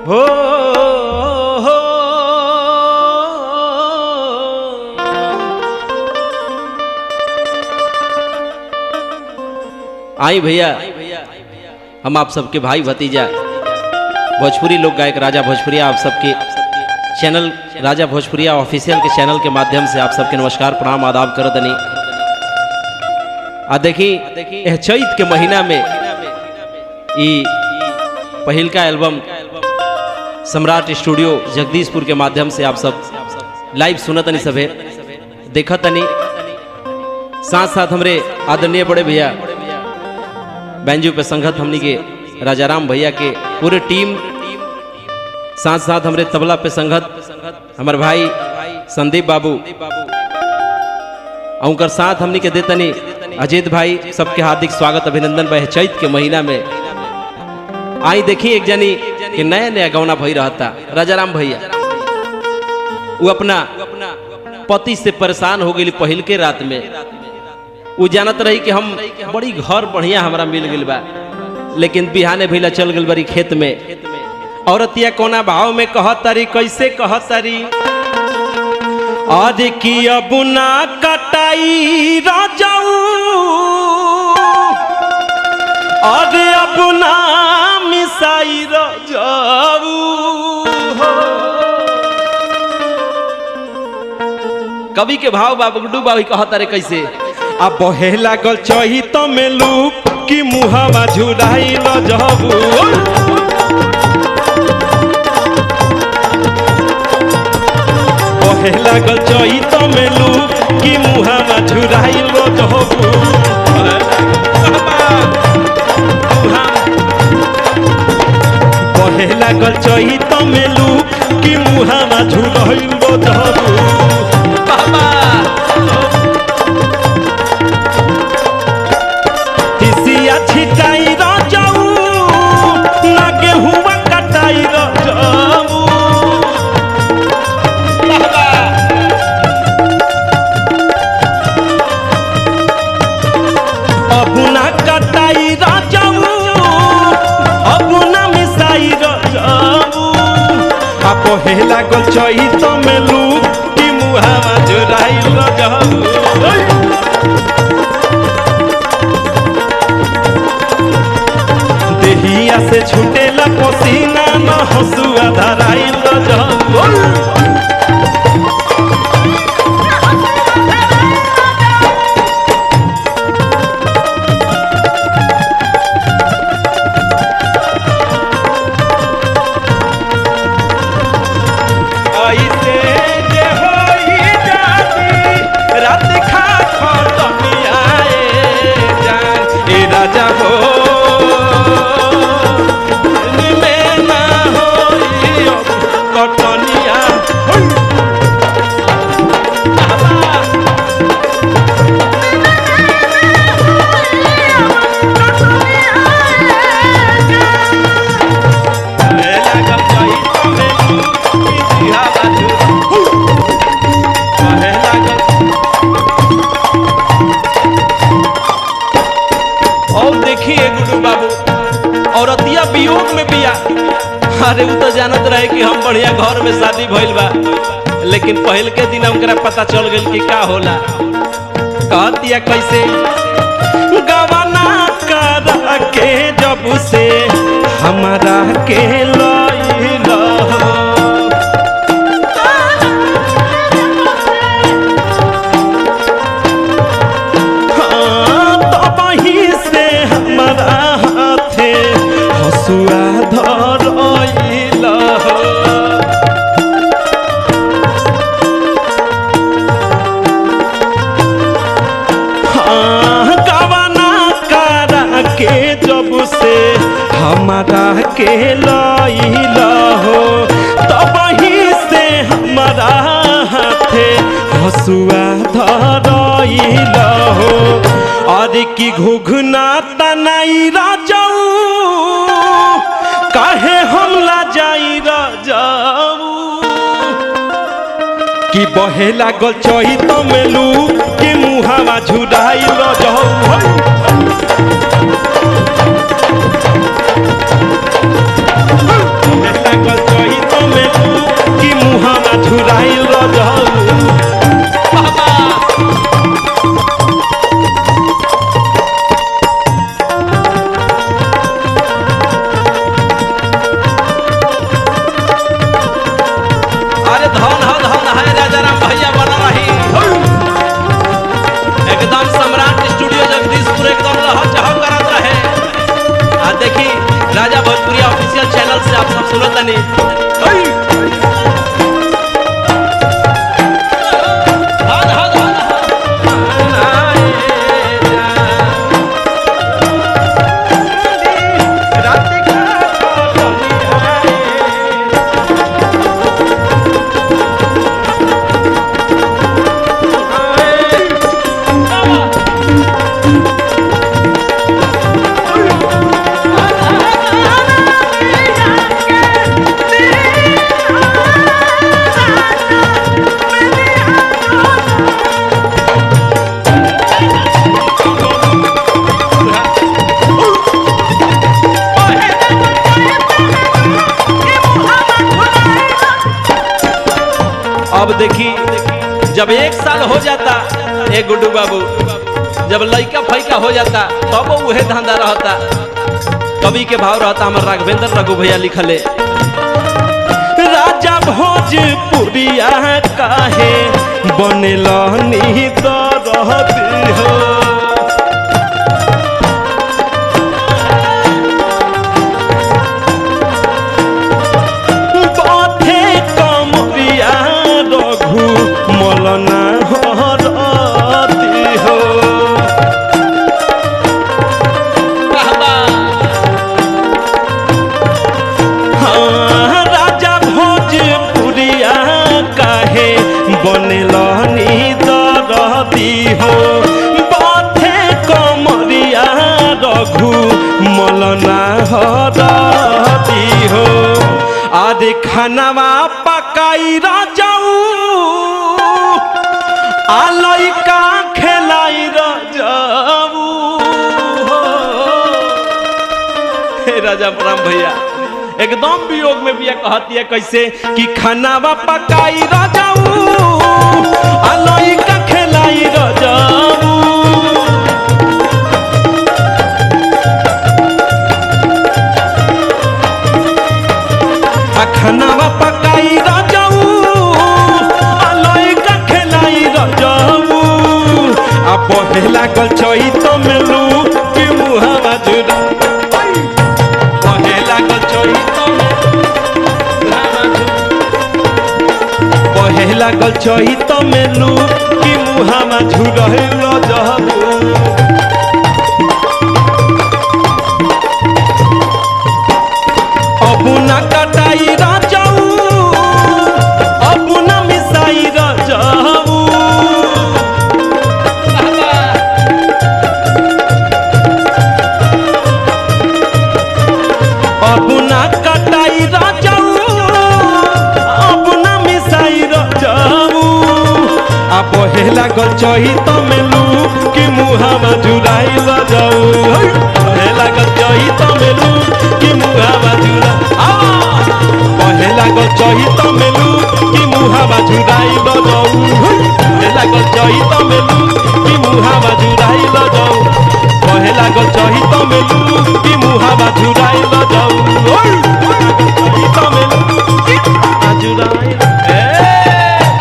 हो आई भैया, हम आप सबके भाई भतीजा भोजपुरी लोक गायक राजा भोजपुरिया आप सबके चैनल राजा भोजपुरिया ऑफिशियल के चैनल के माध्यम से आप सबके नमस्कार प्रणाम आदाब कर दनी। आ देखी चैत के महीना में ई पहिल का एल्बम सम्राट स्टूडियो जगदीशपुर के माध्यम से आप सब लाइव सुनतनी सभे देखतनी। साथ साथ हमरे आदरणीय बड़े भैया बैंजू पे संगत हमनी के राजाराम भैया के पूरे टीम, साथ साथ हमरे तबला पे संगत हमारे भाई संदीप बाबू उनकर साथ हमनी के देतनी अजीत भाई। सबके हार्दिक स्वागत अभिनंदन भाई चैत के महीना में। आई देखी एक जनी कि नया नया गौना भई रहता राजाराम भैया, वो अपना पति से परेशान हो गई पहिल के रात में। वो जानत रही कि हम बड़ी घर बढ़िया हमारा मिल गई बा, लेकिन बिहाने भैला चल गई बड़ी खेत में। औरतिया कोना भाव में कहतरी, कैसे कहतरी, आज की अब ना कटाई राजाऊ, आज अब ना मिसाई राजाऊ। कवि के भाव बाबू गुड्डू बाबू कहतरे कैसे, अब बहे लागल चही तो में लूप की मुहावा झुराई राजाऊ। बहे लागल चही तो में लूप की मुहावा झुराई राजाऊ। बहे लागल चही तो में लूप की मुहावा झुराई राजाऊ। छिटाई राजाऊ ना गेहुआ कटाई राजाऊ। अब ना कटाई राजाऊ, अब ना मिसाई राजाऊ। अब हे लागल चही तो में लूप की मुहावा झुराई राजाऊ। देहिया से छूटेला पसीना न हंसुआ धराई राजाऊ। औरतिया वियोग में बिया, अरे वो तो जानत रहे कि हम बढ़िया घर में शादी भइल बा, लेकिन पहल के दिन हमकरा पता चल गइल कि का होला। कहतिया कैसे, गवाना करा के जब से हमारा के लइला, हसुआ धरइला। गवाना करा के जब से हमारा के लइला हो, तब ही से हमारा हाथे हसुआ धरइला हो। और की घुघना तनाई राजाऊ, काहे हमला जाई राजाऊ। कि बहे लागल चही तो में लूप की मुहावा झुराई राजाऊ। बहे लागल से आप सब सुनता नहीं। अब देखी जब 1 साल हो जाता ए गुड्डू बाबू, जब लड़का फैका हो जाता तब तो वह धंधा रहता। कवि के भाव रहता हमारे राघवेंद्र रघु भैया लिखले, राजा भोजपुरिया काहे बनेलनी तो रहती हो, मलना हरती हो। हाँ, राजा भोजपुरिया काहे बनेलनी दरदी हो, बाथे कमरिया रघु मलना हरती हो। आदि खानावा पकाई राजाऊ आलई का खेलाई राजाऊ। हे राजा राम भैया एकदम वियोग में भी कहती है कैसे कि खानावा पकाई राजाऊ आलई का खेलाई राजाऊ। खानावा पकाई राजाऊ आलई का खेलाई राजाऊ। आ बहे लागल चैत में लू कि मुहावा जुड़ा, बहे लागल चैत बहे लागल चैत में लू कि मुहावा झुरहे राजाऊ। अब ना कटाई राजाऊ, अब ना मिसाई राजाऊ। अब ना कटाई राजाऊ, अब ना मिसाई राजाऊ। आ बहे लागल चैत में लू कि मुहावा झुराई राजाऊ। बहे लागल चैत में लू कि मुहावा झुरा